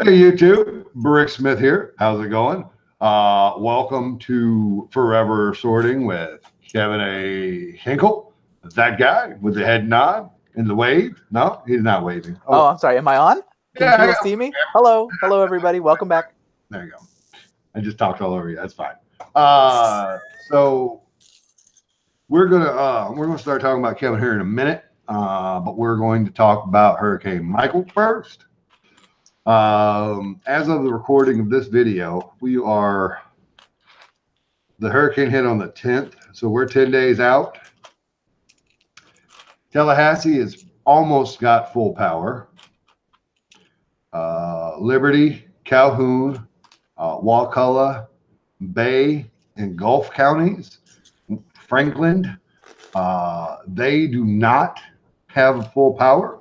Hey, YouTube. Brick Smith here. How's it going? Welcome to Forever Sorting with Kevin A. Hinkle. That guy with the head nod and the wave. No, he's not waving. Oh, I'm sorry. Am I on? Can Yeah, people see me? Hello. Hello, everybody. Welcome back. There you go. I just talked all over you. That's fine. So we're gonna start talking about Kevin here in a minute. But we're going to talk about Hurricane Michael first. As of the recording of this video, the hurricane hit on the 10th, so we're 10 days out. Tallahassee has almost got full power. Liberty, Calhoun, Wakulla, Bay, and Gulf counties, Franklin, they do not have full power.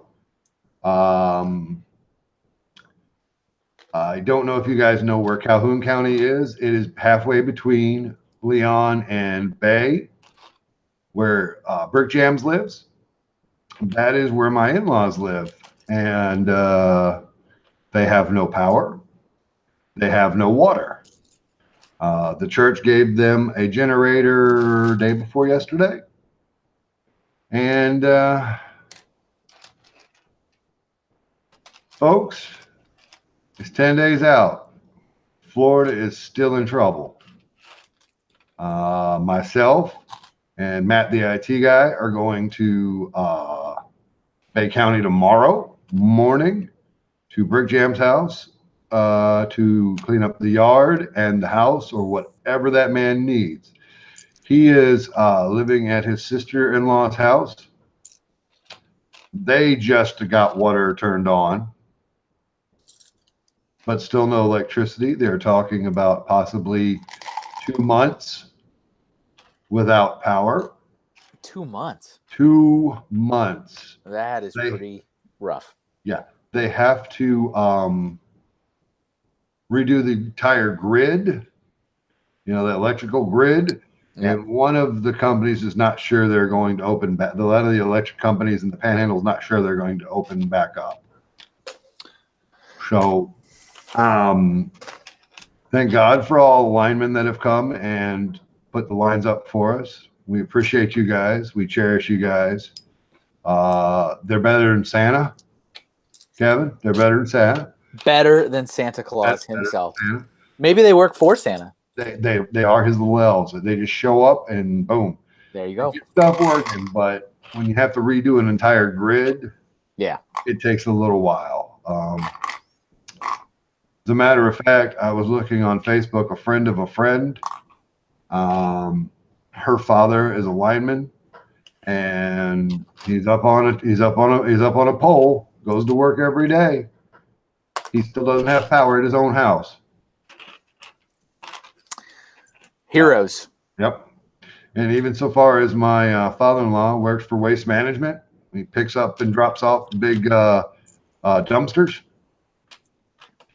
I don't know if you guys know where Calhoun County is. It is halfway between Leon and Bay, where Brick Jams lives. That is where my in-laws live. And they have no power. They have no water. The church gave them a generator day before yesterday. And folks, it's 10 days out. Florida is still in trouble. Myself and Matt, the IT guy, are going to Bay County tomorrow morning to Brick Jam's house to clean up the yard and the house or whatever that man needs. He is living at his sister-in-law's house. They just got water turned on, but still no electricity. They're talking about possibly 2 months without power. 2 months. 2 months. That is pretty rough. Yeah. They have to redo the entire grid, the electrical grid. Yeah. And one of the companies is not sure they're going to open back. A lot of the electric companies in the Panhandle is not sure they're going to open back up. So thank God for all the linemen that have come and put the lines up for us. We appreciate you guys. We cherish you guys. They're better than Santa, Kevin. They're better than Santa. Better than Santa Claus himself. Maybe they work for Santa. They are his little elves. They just show up and boom. There you go. Get stuff working, but when you have to redo an entire grid, yeah, it takes a little while. As a matter of fact, I was looking on Facebook, a friend of a friend. Her father is a lineman, and he's up on a pole, goes to work every day. He still doesn't have power at his own house. Heroes. Yep. And even so far as my father-in-law works for Waste Management, he picks up and drops off the big dumpsters.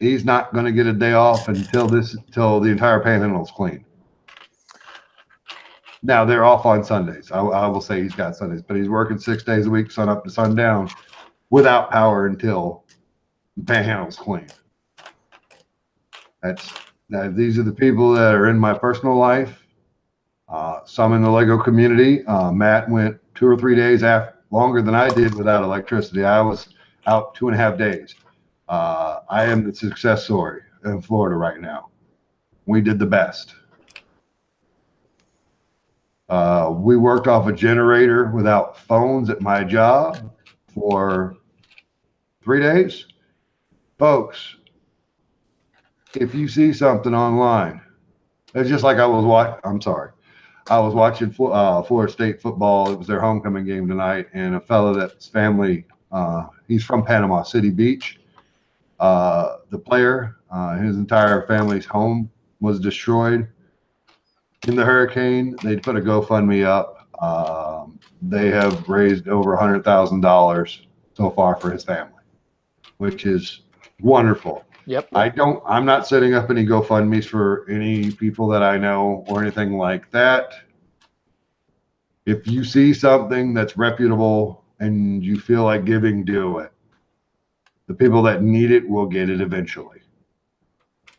He's not going to get a day off until the entire Panhandle is clean. Now they're off on Sundays. I will say he's got Sundays, but he's working 6 days a week, sun up to sundown, without power until the Panhandle's clean. These are the people that are in my personal life. Some in the Lego community. Matt went 2 or 3 days longer than I did without electricity. I was out 2.5 days. I am the success story in Florida right now. We did the best. We worked off a generator without phones at my job for 3 days. Folks, if you see something online, it's just like I was watching Florida State football. It was their homecoming game tonight, and a fellow that's family, he's from Panama City Beach. The player, his entire family's home was destroyed in the hurricane. They put a GoFundMe up. They have raised over $100,000 so far for his family, which is wonderful. Yep. I'm not setting up any GoFundMes for any people that I know or anything like that. If you see something that's reputable and you feel like giving, do it. The people that need it will get it eventually.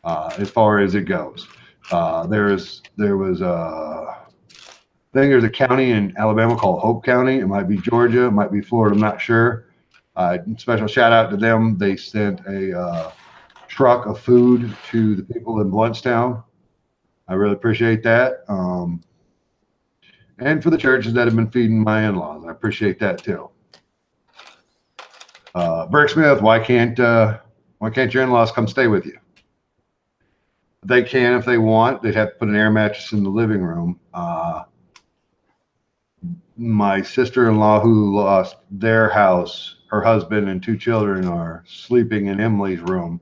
As far as it goes, there was I think there's a county in Alabama called Hope County. It might be Georgia, it might be Florida. I'm not sure. Special shout out to them. They sent a truck of food to the people in Bluntstown. I really appreciate that. And for the churches that have been feeding my in-laws, I appreciate that too. Bricksmith, why can't your in-laws come stay with you? They can if they want. They'd have to put an air mattress in the living room. My sister-in-law who lost their house, her husband and 2 children are sleeping in Emily's room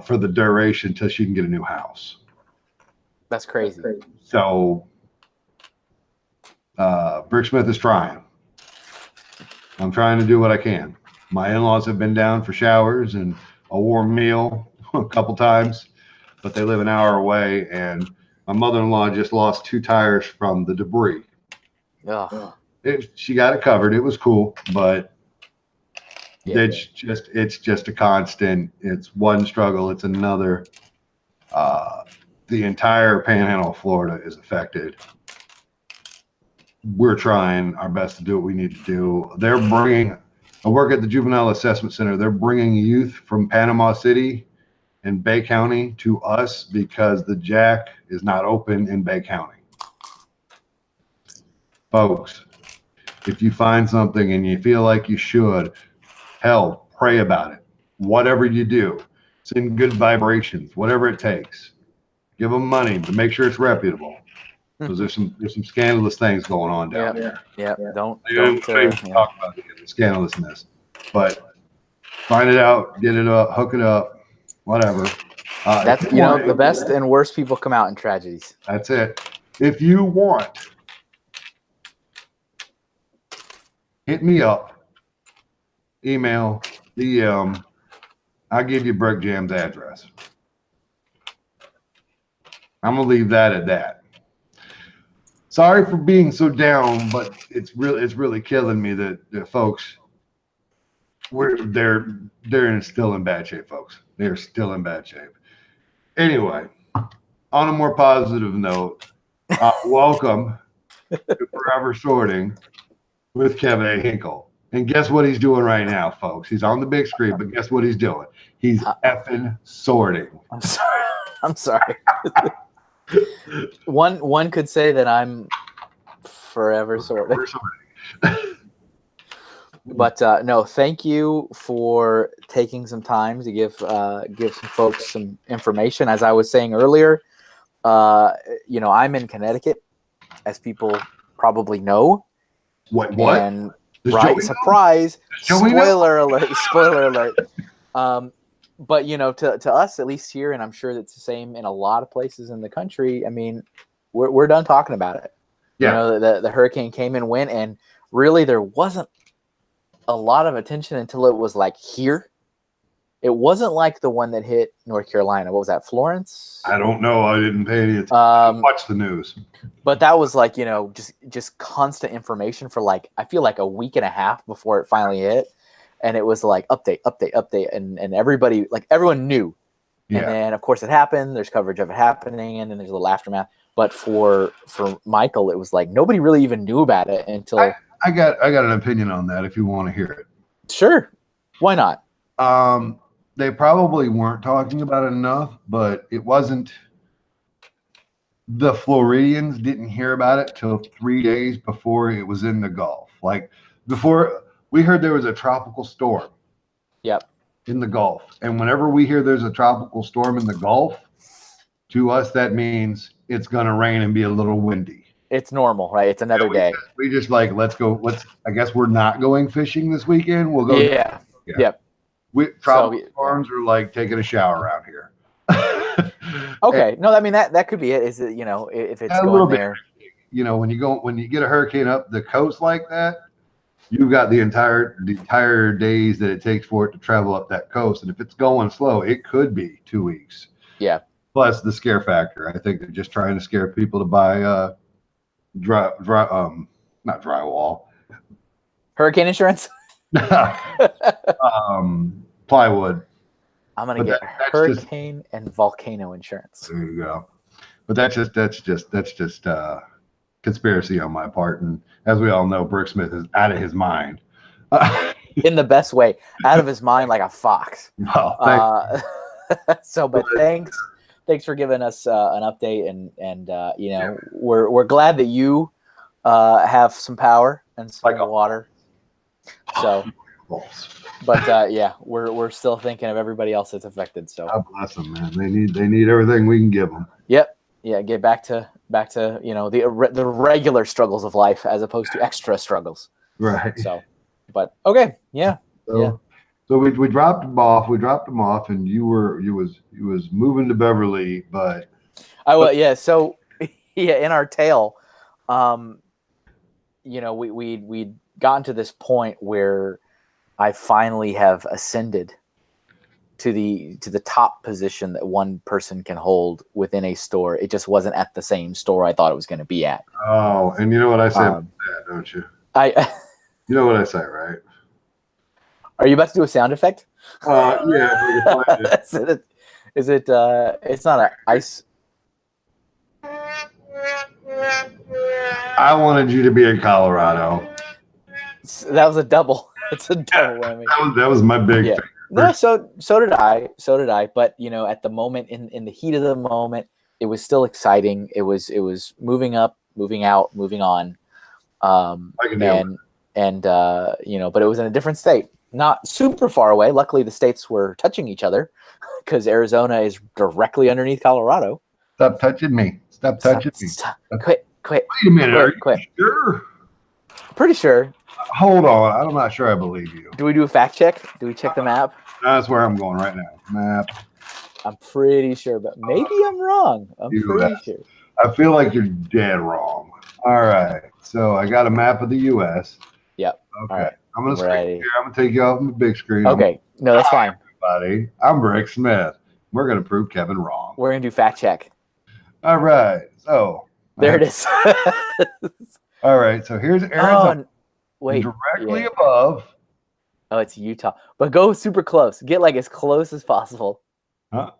for the duration till she can get a new house. That's crazy. So Bricksmith is trying. I'm trying to do what I can. My in-laws have been down for showers and a warm meal a couple times, but they live an hour away, and my mother-in-law just lost 2 tires from the debris. She got it covered. It was cool, but it's just a constant. It's one struggle. It's another. The entire panhandle of Florida is affected. We're trying our best to do what we need to do. I work at the Juvenile Assessment Center. They're bringing youth from Panama City and Bay County to us because the Jack is not open in Bay County. Folks, if you find something and you feel like you should, hell, pray about it. Whatever you do, send good vibrations, whatever it takes. Give them money to make sure it's reputable, because there's some scandalous things going on down there. Yeah, don't talk about the scandalousness, but find it out, get it up, hook it up, whatever. That's the best and worst people come out in tragedies. That's it. If you want, hit me up, email, DM. I'll give you Brick Jam's address. I'm gonna leave that at that. Sorry for being so down, but it's really killing me that folks, they're still in bad shape, folks. They're still in bad shape. Anyway, on a more positive note, welcome to Forever Sorting with Kevin A. Hinkle. And guess what he's doing right now, folks? He's on the big screen, but guess what he's doing? He's effing sorting. I'm sorry. One could say that I'm forever sorting. But no, thank you for taking some time to give some folks some information. As I was saying earlier, I'm in Connecticut, as people probably know. What? And right, surprise! Spoiler alert! Spoiler alert! But to us, at least here, and I'm sure it's the same in a lot of places in the country. I mean, we're done talking about it. Yeah. The hurricane came and went, and really there wasn't a lot of attention until it was like here. It wasn't like the one that hit North Carolina. What was that, Florence? I don't know. I didn't pay any attention. Watch the news. But that was like, just constant information for I feel like a week and a half before it finally hit. And it was like update. And everybody, everyone knew. Yeah. And then of course it happened. There's coverage of it happening, and then there's a little aftermath. But for Michael, it was like nobody really even knew about it until I got an opinion on that if you want to hear it. Sure. Why not? They probably weren't talking about it enough, but it wasn't. The Floridians didn't hear about it till 3 days before it was in the Gulf. Before we heard there was a tropical storm. Yep. In the Gulf. And whenever we hear there's a tropical storm in the Gulf, to us that means it's going to rain and be a little windy. It's normal, right? It's another day. We just let's go. I guess we're not going fishing this weekend. We'll go. Yeah. Yep. Tropical storms are like taking a shower around here. Okay. No, I mean that could be it. Is it, if it's going there. When you get a hurricane up the coast like that, you've got the entire days that it takes for it to travel up that coast. And if it's going slow, it could be 2 weeks. Yeah. Plus the scare factor. I think they're just trying to scare people to buy not drywall. Hurricane insurance? plywood. I'm gonna But get that's just hurricane and volcano insurance. there you go. But that's just conspiracy on my part. And as we all know, Bricksmith is out of his mind. In the best way, out of his mind like a fox. Well, But thanks for giving us an update, and we're glad that you have some power and some water. So, but we're still thinking of everybody else that's affected. So God bless them, man. They need everything we can give them. Yep. Yeah. Get back to the regular struggles of life as opposed to extra struggles. Right. So, but okay. Yeah. So we dropped them off. And you was moving to Beverly, but yeah. So in our tale, we'd gotten to this point where I finally have ascended to the top position that one person can hold within a store. It just wasn't at the same store I thought it was going to be at. Oh, and you know what I say about that, don't you? You know what I say, right? Are you about to do a sound effect? Yeah. Is it? It's not an ice. I wanted you to be in Colorado. That was a double. It's a double whammy. That was my big thing. No, so did I. But at the moment, in the heat of the moment, it was still exciting. It was moving up, moving out, moving on. But it was in a different state, not super far away. Luckily, the states were touching each other because Arizona is directly underneath Colorado. Stop touching me! Stop touching me! Quit! Wait a minute. Are you sure? Pretty sure. Hold on. I'm not sure I believe you. Do we do a fact check? Do we check the map? That's where I'm going right now. Map. I'm pretty sure, but maybe I'm wrong. I'm pretty sure. I feel like you're dead wrong. All right. So I got a map of the U.S. Yep. Okay. All right. I'm going to screen here. I'm going to take you off the big screen. Okay. No, that's fine. Everybody. I'm Rick Smith. We're going to prove Kevin wrong. We're going to do fact check. All right. So. There it is. All right. So here's Arizona. Wait. Directly above. Oh, it's Utah. But go super close. Get like as close as possible. Huh?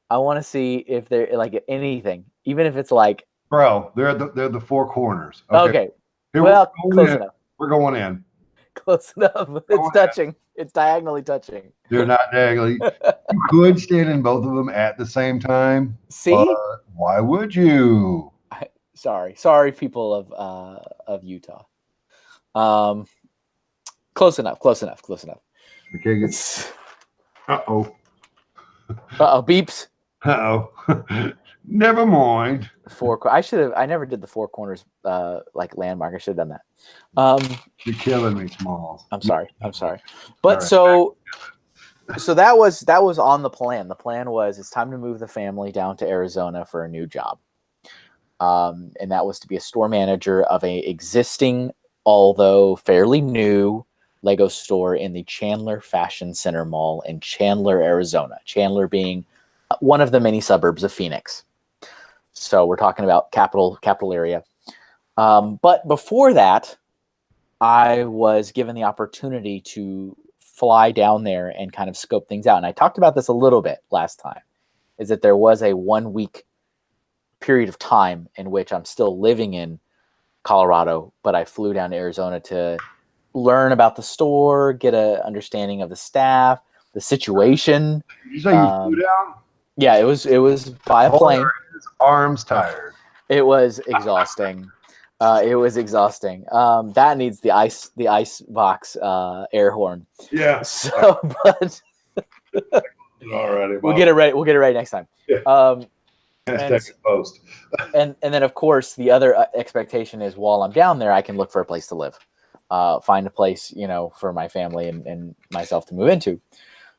I want to see if they're like anything, even if it's like. Bro, they're the four corners. Okay. Here, well, close enough. We're going in. Close enough. It's touching. It's diagonally touching. They're not diagonally. You could stand in both of them at the same time. See? Why would you? Sorry, people of Utah. Close enough. Okay. Uh-oh. Beeps. Never mind. I never did the four corners like landmark. I should have done that. You're killing me, Smalls. I'm sorry. But right. So that was on the plan. The plan was it's time to move the family down to Arizona for a new job. And that was to be a store manager of a existing, although fairly new, Lego store in the Chandler Fashion Center Mall in Chandler, Arizona. Chandler being one of the many suburbs of Phoenix. So we're talking about capital area. But before that, I was given the opportunity to fly down there and kind of scope things out. And I talked about this a little bit last time, is that there was a 1 week period of time in which I'm still living in Colorado, but I flew down to Arizona to learn about the store, get an understanding of the staff, the situation. Did you say you flew down? Yeah, it was by a plane. His arms tired. It was exhausting. That needs the ice box air horn. Yeah. So, but alrighty, we'll get it right. We'll get it right next time. Yeah. Post. and then of course the other expectation is while I'm down there, I can look for a place to live, find a place for my family and myself to move into.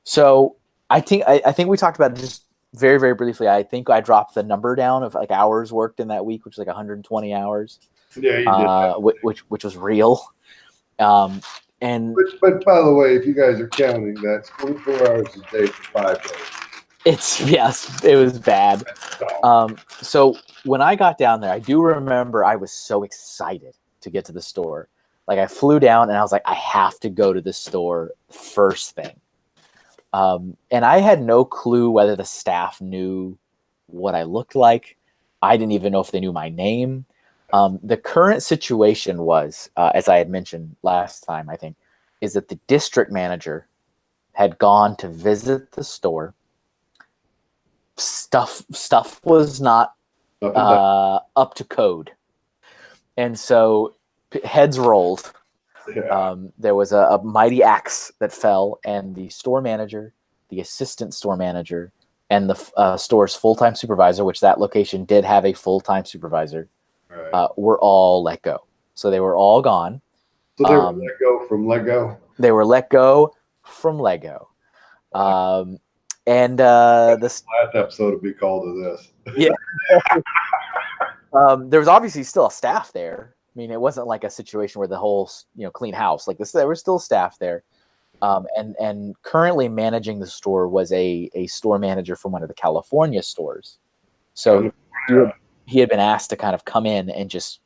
So I think we talked about it just very, very briefly. I think I dropped the number down of like hours worked in that week, which was like 120 hours. Yeah, you did. Which was real. But by the way, if you guys are counting, that's 24 hours a day for 5 days. It was bad. So when I got down there, I do remember I was so excited to get to the store. Like I flew down and I was like, I have to go to the store first thing. And I had no clue whether the staff knew what I looked like. I didn't even know if they knew my name. The current situation was, as I had mentioned last time, I think, is that the district manager had gone to visit the store. Stuff was not up to code. And so heads rolled. Yeah. There was a mighty axe that fell, and the store manager, the assistant store manager, and the store's full-time supervisor, which that location did have a full-time supervisor, Right. were all let go. So they were all gone. So they were let go from Lego. They were let go from Lego. And this Last episode would be called to this. Yeah. There was obviously still a staff there. I mean, it wasn't like a situation where the whole, clean house like this. There was still staff there. And currently managing the store was a store manager from one of the California stores. So he had been asked to kind of come in and just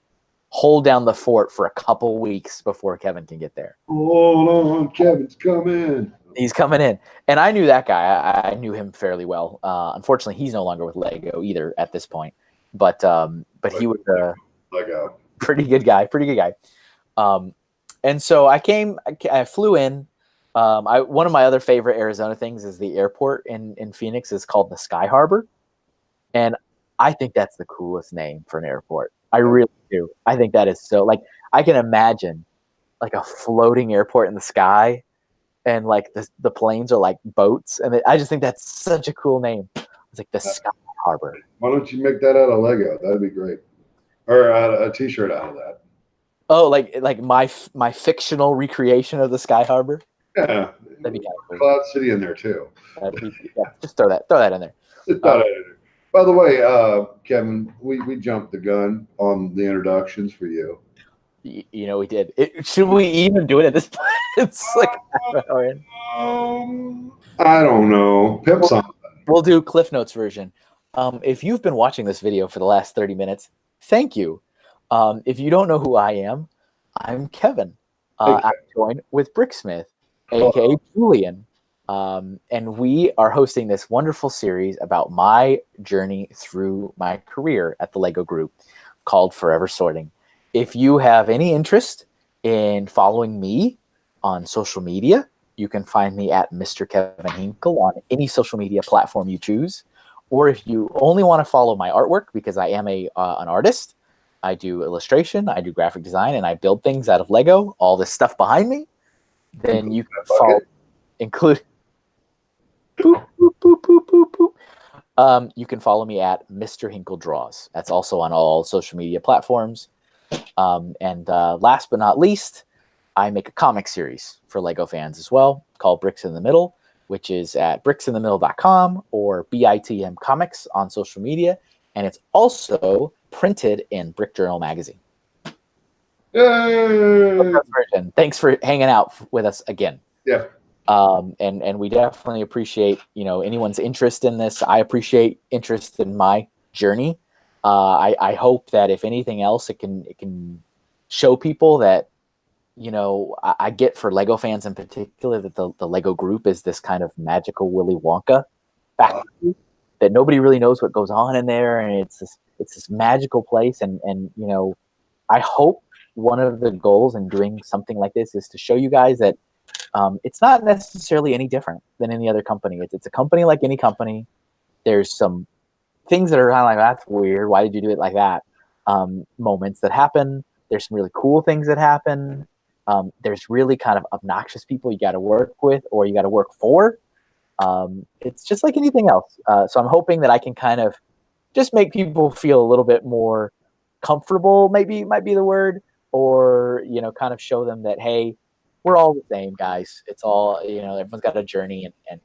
hold down the fort for a couple weeks before Kevin can get there. Hold on, Kevin's coming. He's coming in. And I knew that guy. I knew him fairly well. Unfortunately, he's no longer with Lego either at this point. But he was a pretty good guy. And so I flew in. One of my other favorite Arizona things is the airport in Phoenix is called the Sky Harbor. And I think that's the coolest name for an airport. I really do. I think that is so, like, I can imagine like a floating airport in the sky, and like the planes are like boats. And I just think that's such a cool name. It's like the Sky Harbor. Why don't you make that out of Lego? That'd be great. Or a T-shirt out of that. Oh, like my fictional recreation of the Sky Harbor. Yeah, that'd be kind of cool. Cloud City in there too. Just throw that in there. By the way, Kevin, we jumped the gun on the introductions for you. We did. Should we even do it at this point? It's like I don't know. Pimp something. We'll do Cliff Notes version. If you've been watching this video for the last 30 minutes, thank you. If you don't know who I am, I'm Kevin. I'm joined with Bricksmith, aka Julian. And we are hosting this wonderful series about my journey through my career at the Lego Group called Forever Sorting. If you have any interest in following me on social media, you can find me at Mr. Kevin Hinkle on any social media platform you choose. Or if you only want to follow my artwork, because I am an artist, I do illustration, I do graphic design, and I build things out of Lego, all this stuff behind me, then you can follow, include... Boop, boop, boop, boop, boop, boop. You can follow me at Mr. Hinkle Draws. That's also on all social media platforms. And last but not least, I make a comic series for Lego fans as well called Bricks in the Middle, which is at bricksinthemiddle.com or BITM Comics on social media. And it's also printed in Brick Journal magazine. Yay! Thanks for hanging out with us again. Yeah. And we definitely appreciate, anyone's interest in this. I appreciate interest in my journey. I hope that if anything else, it can show people that, I get for Lego fans in particular that the Lego Group is this kind of magical Willy Wonka factory that nobody really knows what goes on in there, and it's this magical place. And I hope one of the goals in doing something like this is to show you guys that it's not necessarily any different than any other company. It's a company like any company. There's some things that are kind of like, that's weird. Why did you do it like that? Moments that happen. There's some really cool things that happen. There's really kind of obnoxious people you got to work with or you got to work for. It's just like anything else. So I'm hoping that I can kind of just make people feel a little bit more comfortable, maybe might be the word, or, kind of show them that, hey, we're all the same, guys. It's all, everyone's got a journey, and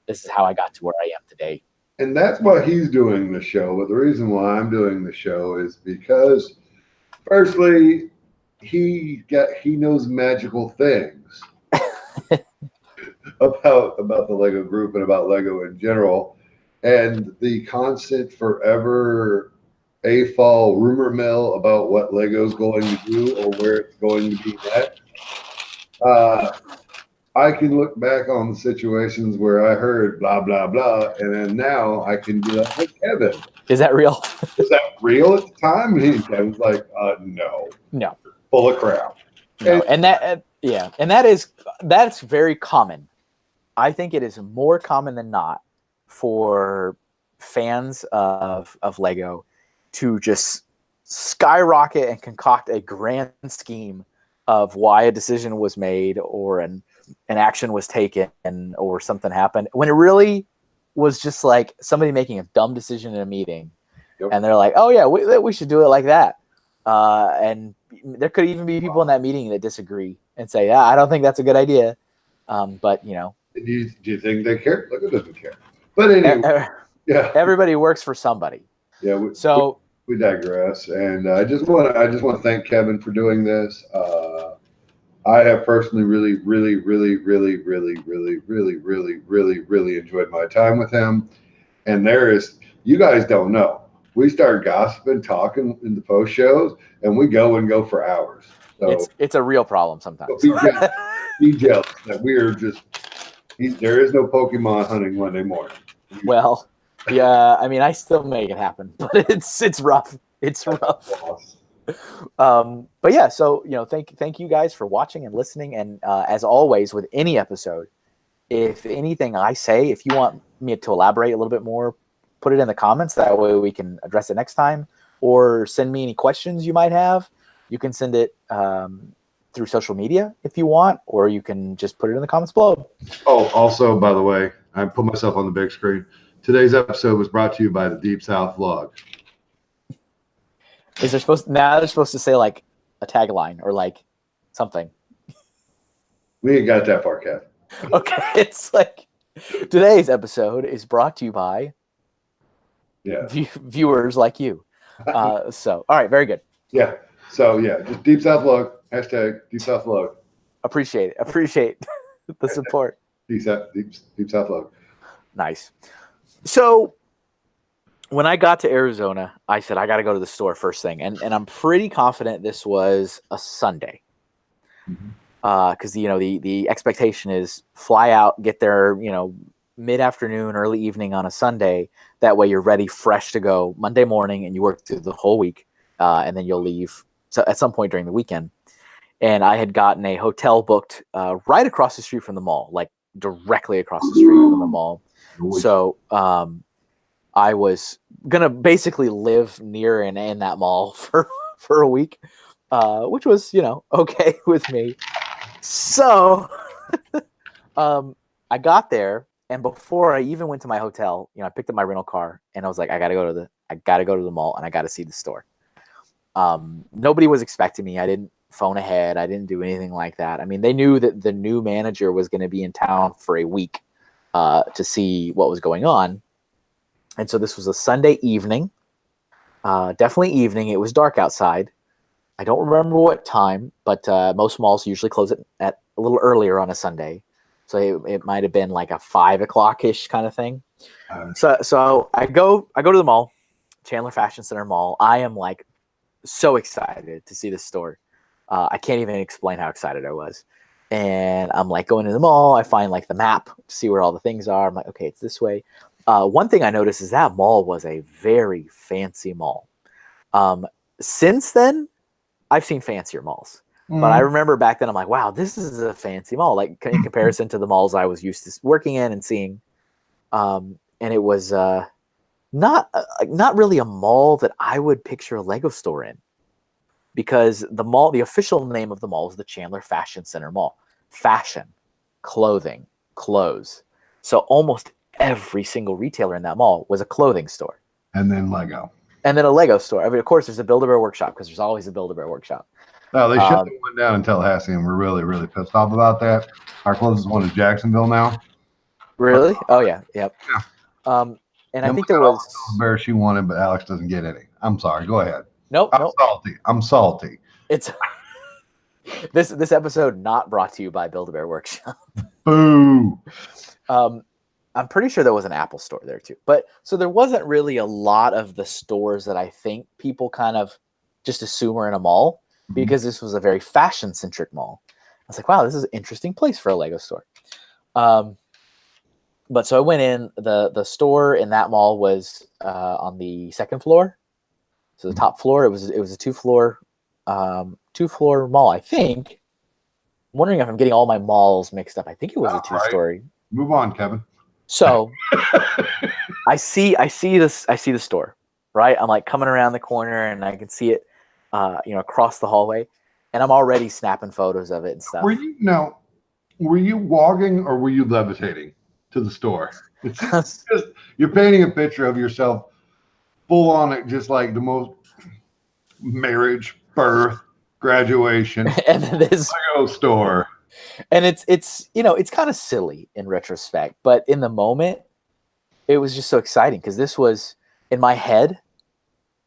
this is how I got to where I am today. And that's why he's doing the show. But the reason why I'm doing the show is because, firstly, he knows magical things about the Lego Group and about Lego in general, and the constant forever AFOL rumor mill about what Lego's going to do or where it's going to be next. I can look back on the situations where I heard blah blah blah, and then now I can be like, "Hey, Kevin, Is that real? was that real at the time?" And Kevin's like, No, full of crap." no, And and that's very common. I think it is more common than not for fans of Lego to just skyrocket and concoct a grand scheme of why a decision was made or an action was taken or something happened when it really was just like somebody making a dumb decision in a meeting. Yep. And they're like, oh yeah, we should do it like that. And there could even be people in that meeting that disagree and say, yeah, I don't think that's a good idea. But do you think they care? Look, it doesn't care. But anyway, yeah, everybody works for somebody. Yeah. We digress, and I just want to thank Kevin for doing this. I have personally really enjoyed my time with him. And you guys don't know. We start gossiping, talking in the post shows, and we go for hours. So it's a real problem sometimes. Be jealous that we are just. There is no Pokemon hunting Monday morning. Well, yeah, I mean, I still make it happen, but it's rough. It's rough. But yeah, so thank you guys for watching and listening. And as always, with any episode, if anything I say, if you want me to elaborate a little bit more, put it in the comments. That way we can address it next time. Or send me any questions you might have. You can send it through social media if you want, or you can just put it in the comments below. Oh, also, by the way, I put myself on the big screen. Today's episode was brought to you by the Deep South Vlog. They're supposed to say like a tagline or like something. We ain't got that far, Kev. Okay, it's like today's episode is brought to you by viewers like you. So, all right, very good. Yeah. So yeah, just Deep South Vlog. Hashtag Deep South Vlog. Appreciate the support. Deep South Vlog. Nice. So when I got to Arizona, I said I got to go to the store first thing, and I'm pretty confident this was a Sunday, because the expectation is fly out, get there mid-afternoon, early evening on a Sunday. That way you're ready, fresh to go Monday morning, and you work through the whole week, and then you'll leave at some point during the weekend. And I had gotten a hotel booked right across the street from the mall, like directly across the street from the mall. So I was gonna basically live near and in that mall for a week, which was okay with me. So I got there, and before I even went to my hotel, I picked up my rental car, and I was like, I gotta go to the mall, and I gotta see the store. Nobody was expecting me. I didn't phone ahead. I didn't do anything like that. I mean, they knew that the new manager was going to be in town for a week to see what was going on. And so this was a Sunday evening, definitely evening. It was dark outside. I don't remember what time, but most malls usually close at a little earlier on a Sunday. So it might have been like a 5 o'clock-ish kind of thing. So I go to the mall, Chandler Fashion Center Mall. I am like so excited to see this store. I can't even explain how excited I was. And I'm like going to the mall. I find like the map to see where all the things are. I'm like, okay, it's this way. One thing I noticed is that mall was a very fancy mall. Since then, I've seen fancier malls. But I remember back then, I'm like, wow, this is a fancy mall, like in comparison to the malls I was used to working in and seeing. And it was not really a mall that I would picture a Lego store in. Because the official name of the mall is the Chandler Fashion Center Mall. Fashion, clothing, clothes. So almost every single retailer in that mall was a clothing store. And then Lego. And then a Lego store. I mean, of course, there's a Build-A-Bear workshop because there's always a Build-A-Bear workshop. No, they shut the one down in Tallahassee, and we're really, really pissed off about that. Our closest one is Jacksonville now. Really? Oh, yeah. Yep. Yeah. And I think there was a bear she wanted, but Alex doesn't get any. I'm sorry. Go ahead. Nope. I'm salty. It's this episode not brought to you by Build-A-Bear Workshop. Boo. I'm pretty sure there was an Apple store there too. But so there wasn't really a lot of the stores that I think people kind of just assume are in a mall because this was a very fashion-centric mall. was like, wow, this is an interesting place for a Lego store. But so I went in. The store in that mall was on the second floor. So the top floor, it was a two-floor mall, I think. I'm wondering if I'm getting all my malls mixed up. I think it was a two-story. Right. Move on, Kevin. So I see the store, right? I'm like coming around the corner and I can see it, across the hallway, and I'm already snapping photos of it and stuff. Were you walking or were you levitating to the store? It's just you're painting a picture of yourself full on it, just like the most marriage, birth, graduation, and this Lego store. And it's kind of silly in retrospect, but in the moment, it was just so exciting because this was in my head.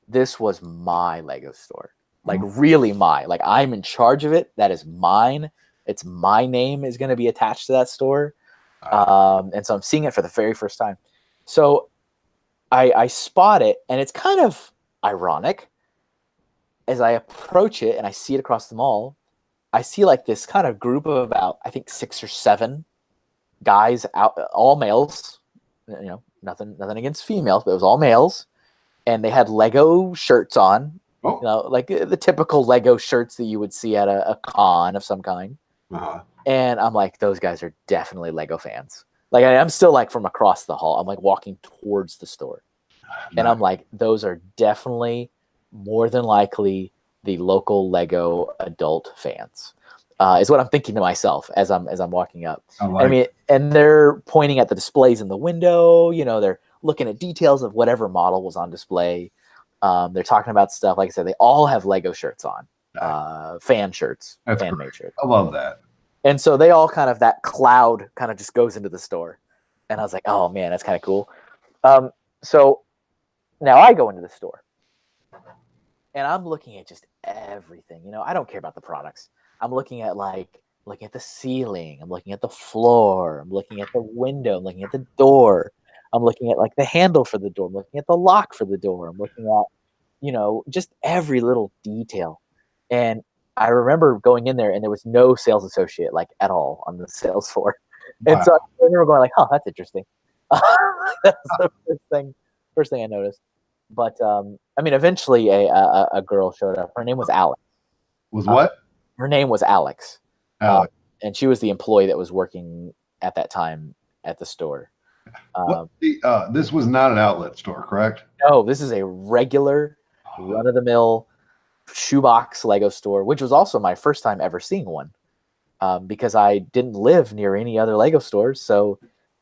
This was my Lego store, like really like I'm in charge of it. That is mine. It's my name is going to be attached to that store, and so I'm seeing it for the very first time. So I spot it, and it's kind of ironic as I approach it and I see it across the mall. I see like this kind of group of about, I think 6 or 7 guys out, all males, nothing against females, but it was all males. And they had Lego shirts on, like the typical Lego shirts that you would see at a con of some kind. Uh-huh. And I'm like, those guys are definitely Lego fans. Like I'm still like from across the hall. I'm like walking towards the store. And I'm like, those are definitely more than likely the local Lego adult fans, is what I'm thinking to myself as I'm walking up. And they're pointing at the displays in the window. They're looking at details of whatever model was on display. They're talking about stuff. Like I said, they all have Lego shirts on, fan shirts, fan-made shirts. I love that. And so they all kind of, that cloud kind of just goes into the store. And I was like, oh man, that's kind of cool. So now I go into the store. And I'm looking at just everything. I don't care about the products. I'm looking at the ceiling. I'm looking at the floor. I'm looking at the window. I'm looking at the door. I'm looking at like the handle for the door. I'm looking at the lock for the door. I'm looking at, just every little detail. And I remember going in there and there was no sales associate like at all on the sales floor. Wow. And so I remember going like, that's interesting. That's the first thing I noticed. But eventually a girl showed up. Her name was Alex. What? Her name was Alex. Alex. And she was the employee that was working at that time at the store. This was not an outlet store, correct? No, this is a regular run-of-the-mill shoebox Lego store, which was also my first time ever seeing one, because I didn't live near any other Lego stores. So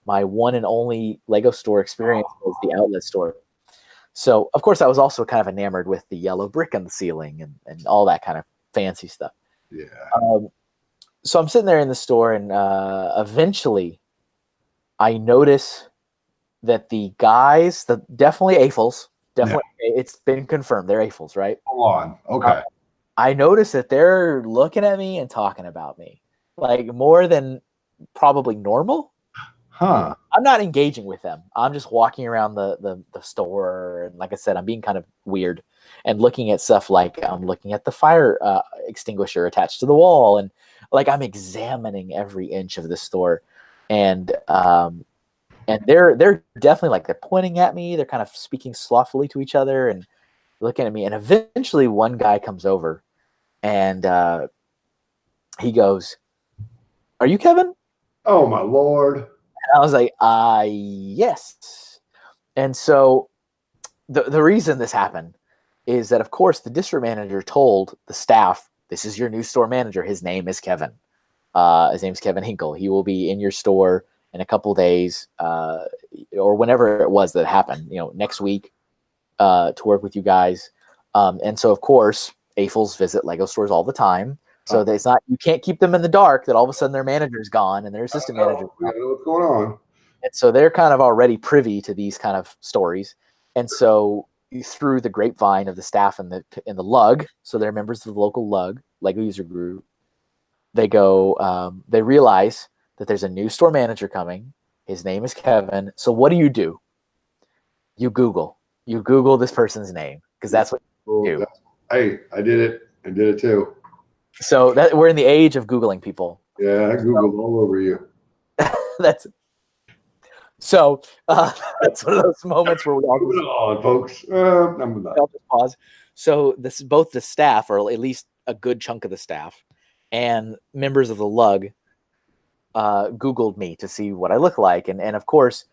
my one and only Lego store experience was the outlet store. So, of course, I was also kind of enamored with the yellow brick on the ceiling and all that kind of fancy stuff. Yeah. So I'm sitting there in the store, and eventually I notice that the guys, definitely AFLs, it's been confirmed, they're AFLs, right? Hold on. Okay. I notice that they're looking at me and talking about me, like more than probably normal. Huh. I'm not engaging with them. I'm just walking around the store, and like I said, I'm being kind of weird and looking at stuff like I'm looking at the fire extinguisher attached to the wall, and like I'm examining every inch of the store, and they're definitely like they're pointing at me. They're kind of speaking slothfully to each other and looking at me. And eventually, one guy comes over, and he goes, "Are you Kevin?" Oh my Lord. I was like, yes. And so the reason this happened is that, of course, the district manager told the staff, this is your new store manager. His name is Kevin. His name's Kevin Hinkle. He will be in your store in a couple days, or whenever it was that happened, next week, to work with you guys. And so, of course, AFLs visit Lego stores all the time. So it's not, you can't keep them in the dark that all of a sudden their manager's gone and their assistant manager. I know what's going on. And so they're kind of already privy to these kind of stories. And so through the grapevine of the staff and the lug, so they're members of the local lug, Lego user group, they realize that there's a new store manager coming. His name is Kevin. So what do? You Google this person's name, because that's what you do. Hey, I did it. I did it too. So that we're in the age of Googling people. Yeah, I Googled all over you. That's so. That's one of those moments where we all Moving just, on, folks. I'm not. I'll just pause. So this, both the staff, or at least a good chunk of the staff, and members of the lug, Googled me to see what I look like, and of course,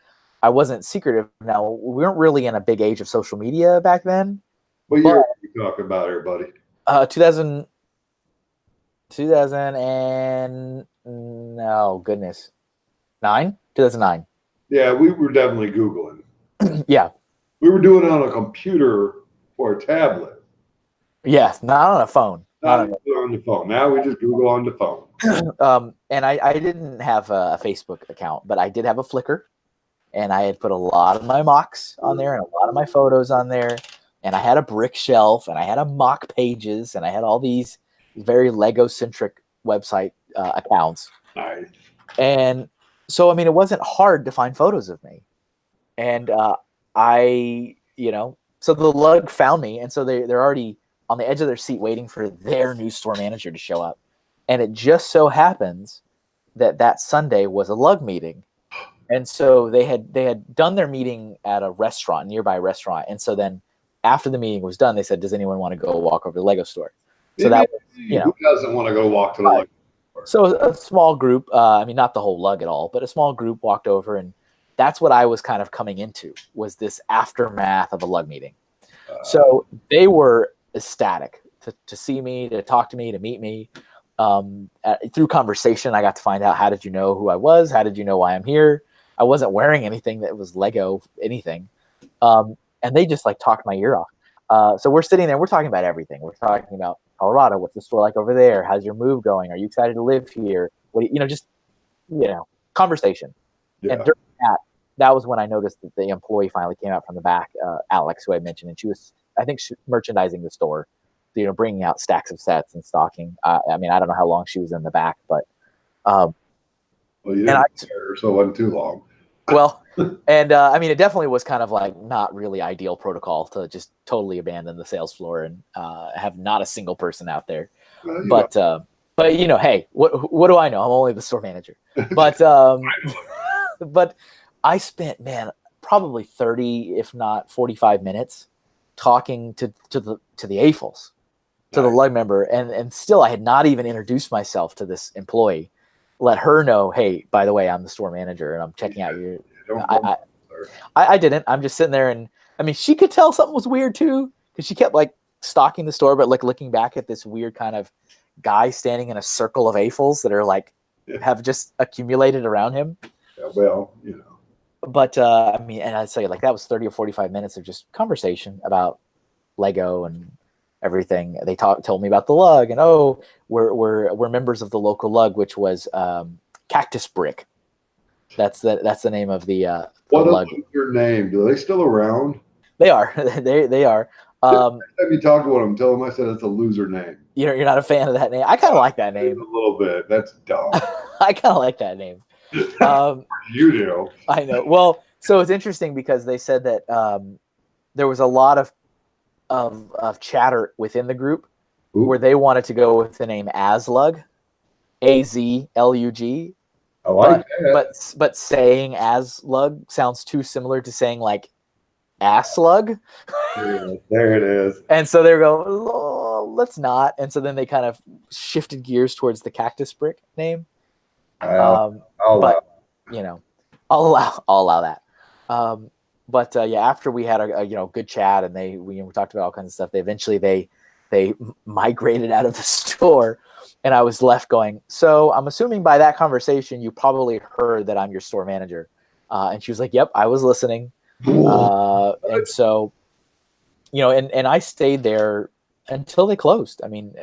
I wasn't secretive. Now we weren't really in a big age of social media back then. What year are you talking about here, buddy? 2000 and no goodness, 2009. Yeah, we were definitely Googling. Yeah. We were doing it on a computer or a tablet. Yes, not on a phone. Not on the phone. Now we just Google on the phone. And I didn't have a Facebook account, but I did have a Flickr, and I had put a lot of my mocks on there and a lot of my photos on there. And I had a brick shelf, and I had a mock pages, and I had all these very Lego centric website accounts. Nice. And so, I mean, it wasn't hard to find photos of me. And so the lug found me, and so they're already on the edge of their seat waiting for their new store manager to show up. And it just so happens that Sunday was a lug meeting. And so they had done their meeting at a nearby restaurant. And so then after the meeting was done, they said, does anyone want to go walk over to the Lego store? So that was, who doesn't want to go walk to the Lego store? So a small group, I mean, not the whole lug at all, but a small group walked over, and that's what I was kind of coming into, was this aftermath of a lug meeting. So they were ecstatic to see me, to talk to me, to meet me. Through conversation, I got to find out, how did you know who I was? How did you know why I'm here? I wasn't wearing anything that was Lego anything. And they just like talked my ear off. So we're sitting there, we're talking about everything. We're talking about Colorado. What's the store like over there? How's your move going? Are you excited to live here? Conversation. Yeah. And during that was when I noticed that the employee finally came out from the back, Alex, who I mentioned, and she was, I think, merchandising the store, bringing out stacks of sets and stocking. I mean, I don't know how long she was in the back, but well, you didn't care, so it wasn't too long. Well, and I mean, it definitely was kind of like not really ideal protocol to just totally abandon the sales floor and have not a single person out there. Well, but hey, what do I know? I'm only the store manager. But but I spent, man, probably 30, if not 45 minutes talking to the AFLs, to the lug member, and still I had not even introduced myself to this employee. Let her know, hey, by the way, I'm the store manager, and I'm checking out your. I didn't. I'm just sitting there, and I mean, she could tell something was weird too, because she kept like stalking the store, but like looking back at this weird kind of guy standing in a circle of AFLs that are like have just accumulated around him. Yeah, well, But I mean, and I'd say like that was 30 or 45 minutes of just conversation about Lego and everything. They told me about the lug, and we're members of the local lug, which was Cactus Brick. That's the name of the lug. What's your name? Are they still around? They are. they are. Have you talked to them? Tell them I said it's a loser name. You're not a fan of that name. I kind of like that name. A little bit. That's dumb. I kind of like that name. You do. I know. Well, so it's interesting because they said that there was a lot of chatter within the group where they wanted to go with the name Azlug, AZLUG. I like that. But saying Azlug sounds too similar to saying like Asslug. There it is. And so they go, oh, let's not. And so then they kind of shifted gears towards the Cactus Brick name. I'll allow that. But after we had a good chat, and we talked about all kinds of stuff, they migrated out of the store, and I was left going, so I'm assuming by that conversation you probably heard that I'm your store manager. And she was like, yep, I was listening. And so, and I stayed there until they closed. I mean,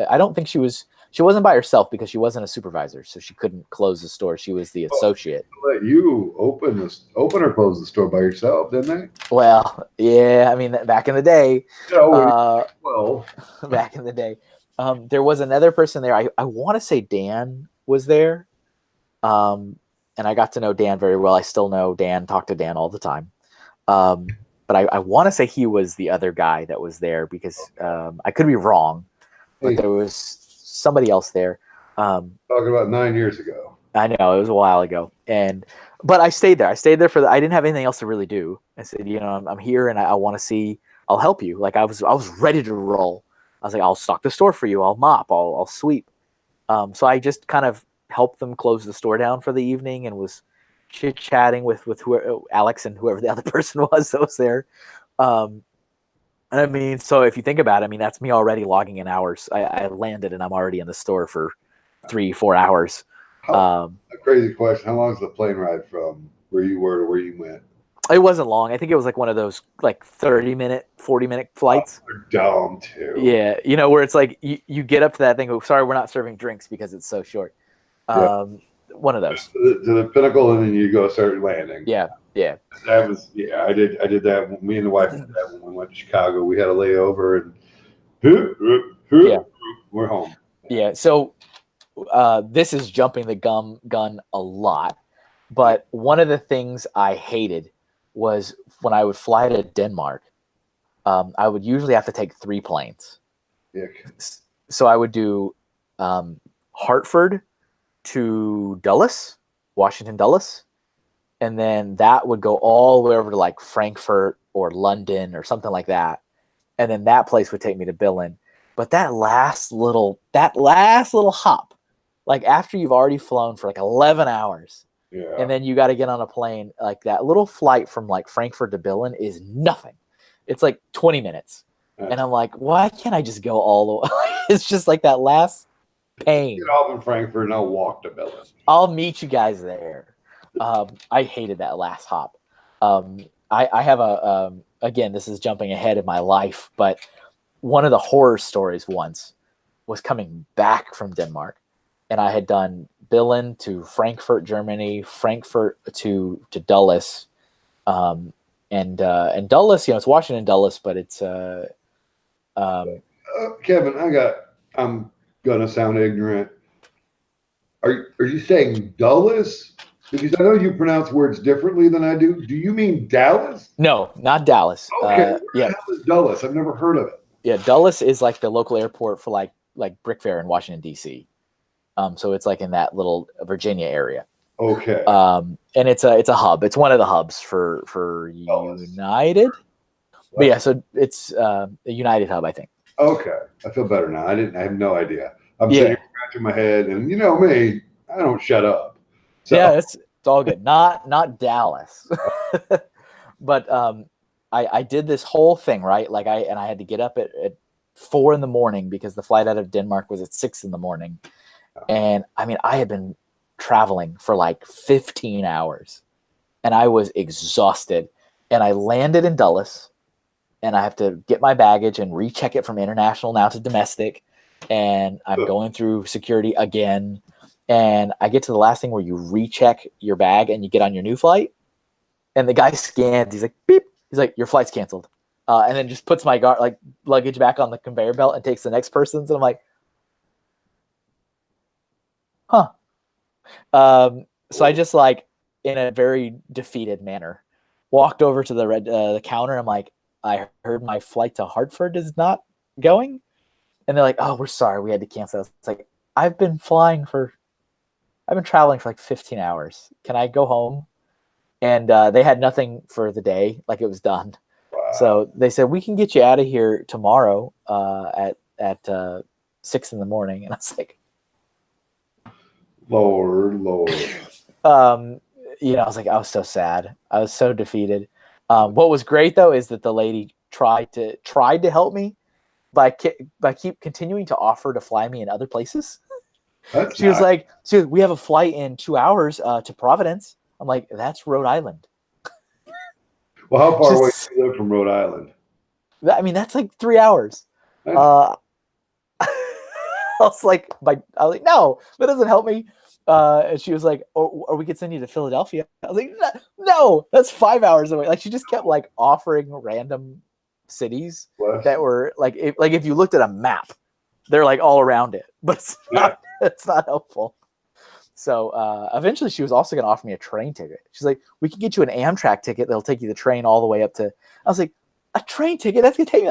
I don't think she wasn't by herself because she wasn't a supervisor, so she couldn't close the store. She was the associate. Let you open or close the store by yourself, didn't they? Well, yeah. I mean, back in the day. Back in the day, there was another person there. I want to say Dan was there, and I got to know Dan very well. I still know Dan. Talk to Dan all the time. But I want to say he was the other guy that was there because I could be wrong, but there was somebody else there. Talking about 9 years ago. I know it was a while ago, but I stayed there. I stayed there I didn't have anything else to really do. I said, I'm here and I want to see. I'll help you. Like I was ready to roll. I was like, I'll stock the store for you. I'll mop. I'll sweep. So I just kind of helped them close the store down for the evening and was chit chatting with whoever, Alex and whoever the other person was that was there. And I mean, so if you think about it, I mean, that's me already logging in hours. I landed and I'm already in the store for 3-4 hours. A crazy question. How long is the plane ride from where you were to where you went? It wasn't long. I think it was like one of those like 30-minute, 40-minute flights. They're dumb too. Yeah, where it's like you get up to that thing. Oh, sorry, we're not serving drinks because it's so short. One of those. To the pinnacle, and then you go start landing. Yeah. That was I did that. Me and the wife did that when we went to Chicago. We had a layover, and we're home. Yeah. So this is jumping the gun a lot, but one of the things I hated was when I would fly to Denmark. I would usually have to take 3 planes. Yeah. So I would do Hartford to Dulles, Washington Dulles, and then that would go all the way over to like Frankfurt or London or something like that, and then that place would take me to Billund. But that last little hop, like after you've already flown for like 11 hours, and then you got to get on a plane, like that little flight from like Frankfurt to Billund is nothing. It's like 20 minutes. And I'm like, why can't I just go all the way? It's just like that last pain. Get off in Frankfurt and I'll walk to Billund. I'll meet you guys there. I hated that last hop. I have again, this is jumping ahead of my life, but one of the horror stories once was coming back from Denmark, and I had done Billund to Frankfurt, Germany, Frankfurt to Dulles, and Dulles, it's Washington Dulles, but it's Kevin, I'm gonna sound ignorant. Are you saying Dulles? Because I know you pronounce words differently than I do. Do you mean Dallas? No, not Dallas. Okay, Dulles. I've never heard of it. Yeah, Dulles is like the local airport for like Brick Fair in Washington D.C. So it's like in that little Virginia area. Okay. And it's a hub. It's one of the hubs for United. But yeah, so it's a United hub, I think. Okay, I feel better now. I have no idea. I'm sitting here scratching my head, and you know me, I don't shut up. So. Yeah, it's all good. Not Dallas, but I did this whole thing right. Like I had to get up at 4 a.m. because the flight out of Denmark was at 6 a.m. And I mean, I had been traveling for like 15 hours, and I was exhausted. And I landed in Dulles, and I have to get my baggage and recheck it from international now to domestic, and I'm going through security again. And I get to the last thing where you recheck your bag and you get on your new flight. And the guy scans. He's like, beep. He's like, your flight's canceled. And then just puts my luggage back on the conveyor belt and takes the next person's. And I'm like, huh. So I just in a very defeated manner, walked over to the counter. I'm like, I heard my flight to Hartford is not going. And they're like, oh, we're sorry. We had to cancel. It's like, I've been traveling for like 15 hours. Can I go home? And they had nothing for the day. Like it was done. Wow. So they said, we can get you out of here tomorrow at 6 a.m. And I was like, Lord. I was so sad. I was so defeated. What was great though, is that the lady tried to help me by keep continuing to offer to fly me in other places. She was like, we have a flight in 2 hours to Providence. I'm like, that's Rhode Island. Well, how far away do you live from Rhode Island? I mean, that's like 3 hours. I was like, no, that doesn't help me. And she was like, or we could send you to Philadelphia. I was like, no, that's 5 hours away. Like she just kept offering random cities that were if you looked at a map, they're all around it, but it's not helpful. So eventually she was also going to offer me a train ticket. She's like, we can get you an Amtrak ticket that'll take you the train all the way up to, I was like, a train ticket? That's going to take me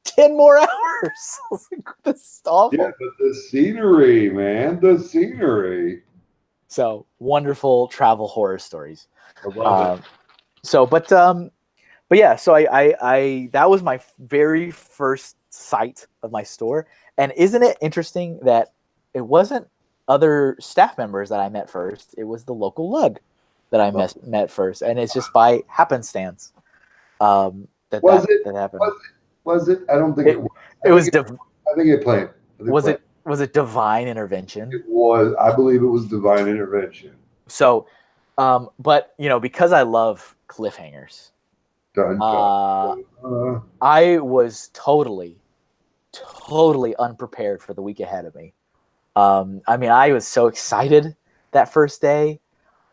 10 more hours. I was like, this is awful. Yeah, but the scenery, man, the scenery. So wonderful travel horror stories. I love it. So, but yeah, so I that was my very first sight of my store. And isn't it interesting that it wasn't other staff members that I met first? It was the local lug that I met first, and it's just by happenstance that happened. Was it? I don't think it was. It was. I think it played. Was it divine intervention? It was. I believe it was divine intervention. So, but because I love cliffhangers, I was totally unprepared for the week ahead of me. I mean, I was so excited that first day,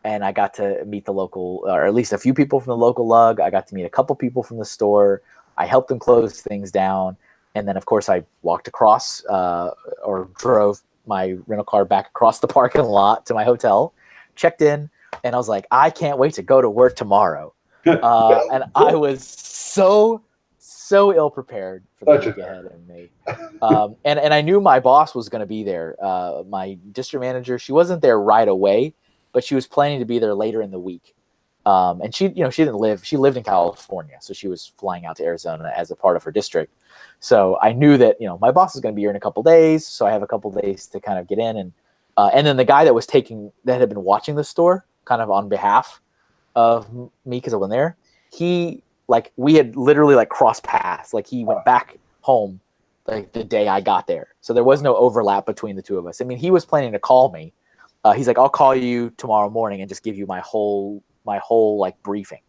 and I got to meet the local, or at least a few people from the local lug. I got to meet a couple people from the store. I helped them close things down. And then, of course, I walked across or drove my rental car back across the parking lot to my hotel, checked in, and I was like, I can't wait to go to work tomorrow. And I was so ill prepared for the week ahead of me. And I knew my boss was going to be there. My district manager, she wasn't there right away, but she was planning to be there later in the week. And she lived in California, so she was flying out to Arizona as a part of her district. So I knew that, my boss is going to be here in a couple days. So I have a couple days to kind of get in. And then the guy that had been watching the store kind of on behalf of me, because I went there, we had literally crossed paths. He went back home the day I got there. So there was no overlap between the two of us. I mean, he was planning to call me. He's like, I'll call you tomorrow morning and just give you my whole briefing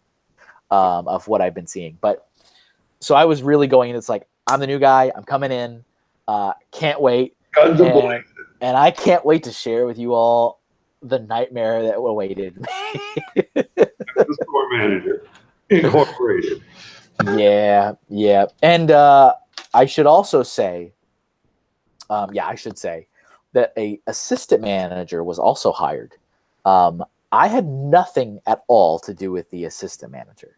of what I've been seeing. But so I was really going in. It's like, I'm the new guy. I'm coming in. Can't wait. And I can't wait to share with you all the nightmare that awaited me. The store manager incorporated. Yeah. And I should also say, that a assistant manager was also hired. I had nothing at all to do with the assistant manager.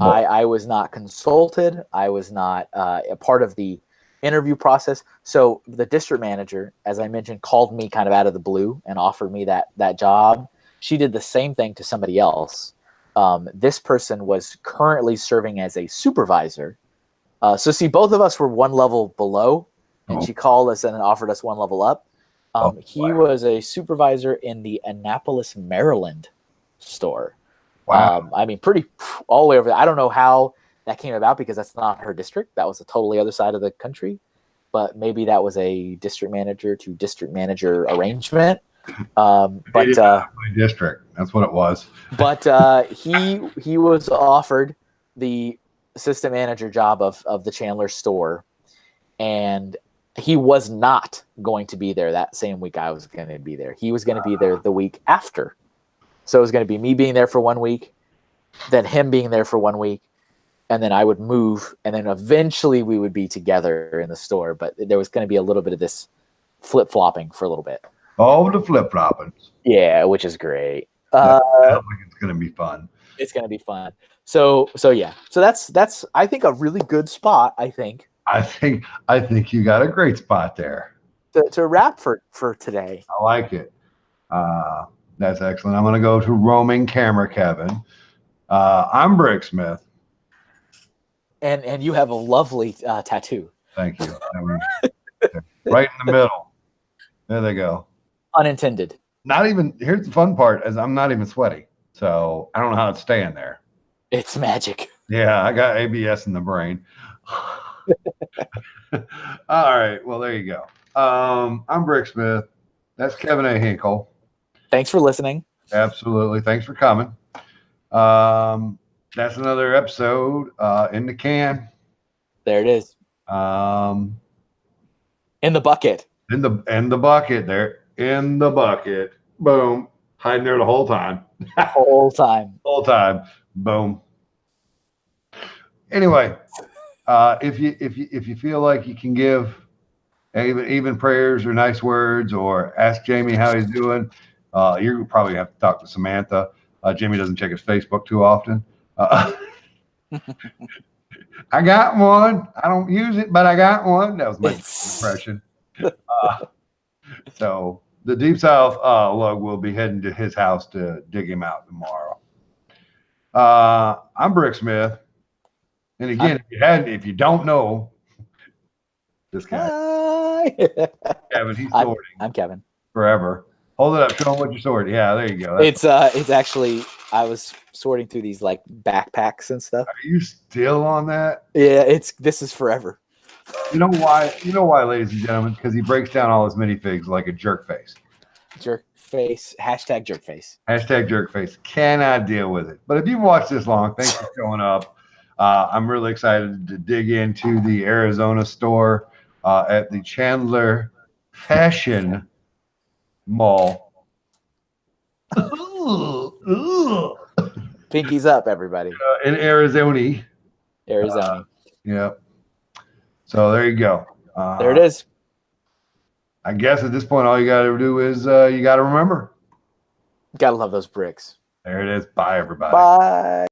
I was not consulted. I was not a part of the interview process. So the district manager, as I mentioned, called me kind of out of the blue and offered me that job. She did the same thing to somebody else. This person was currently serving as a supervisor. So see, both of us were one level below, and she called us and then offered us one level up. He was a supervisor in the Annapolis, Maryland store. Wow. I mean, pretty all the way over there. I don't know how that came about because that's not her district. That was a totally other side of the country. But maybe that was a district manager to district manager arrangement. But my district, that's what it was. But he was offered the assistant manager job of the Chandler store, and he was not going to be there that same week I was going to be there. He was going to be there the week after. So it was going to be me being there for 1 week, then him being there for 1 week, and then I would move, and then eventually we would be together in the store. But there was going to be a little bit of this flip-flopping for a little bit. Oh, the flip-flopping. Yeah, which is great. I think it's going to be fun. It's going to be fun. So yeah. So that's I think a really good spot, I think. I think you got a great spot there. To wrap for today. I like it. That's excellent. I'm going to go to roaming camera, Kevin. I'm Brick Smith. And you have a lovely tattoo. Thank you. Right in the middle. There they go. Unintended. Here's the fun part, is I'm not even sweaty. So I don't know how it's staying there. It's magic. Yeah, I got ABS in the brain. All right. Well, there you go. I'm Brick Smith. That's Kevin A. Hinkle. Thanks for listening. Absolutely. Thanks for coming. That's another episode in the can. There it is. In the bucket. In the bucket there. In the bucket. Boom. Hiding there the whole time. Whole time. Boom. Anyway, if you feel like you can give even prayers or nice words, or ask Jamie how he's doing, you probably have to talk to Samantha. Jamie doesn't check his Facebook too often. I got one. I don't use it, but I got one. That was my impression. So the Deep South lug will be heading to his house to dig him out tomorrow. I'm Brick Smith. And again, if you don't know this guy, Kevin, he's sorting. I'm Kevin. Forever. Hold it up. Show him what you're sorting. Yeah, there you go. It's actually, I was sorting through these like backpacks and stuff. Are you still on that? Yeah, this is forever. You know why? You know why, ladies and gentlemen? Because he breaks down all his minifigs like a jerk face. Jerk face. Hashtag jerk face. Hashtag jerk face. Cannot deal with it. But if you've watched this long, thanks for showing up. I'm really excited to dig into the Arizona store at the Chandler Fashion Mall. Pinkies up, everybody. In Arizona. Yeah. So there you go. There it is. I guess at this point, all you got to do is you got to remember. Gotta love those bricks. There it is. Bye, everybody. Bye.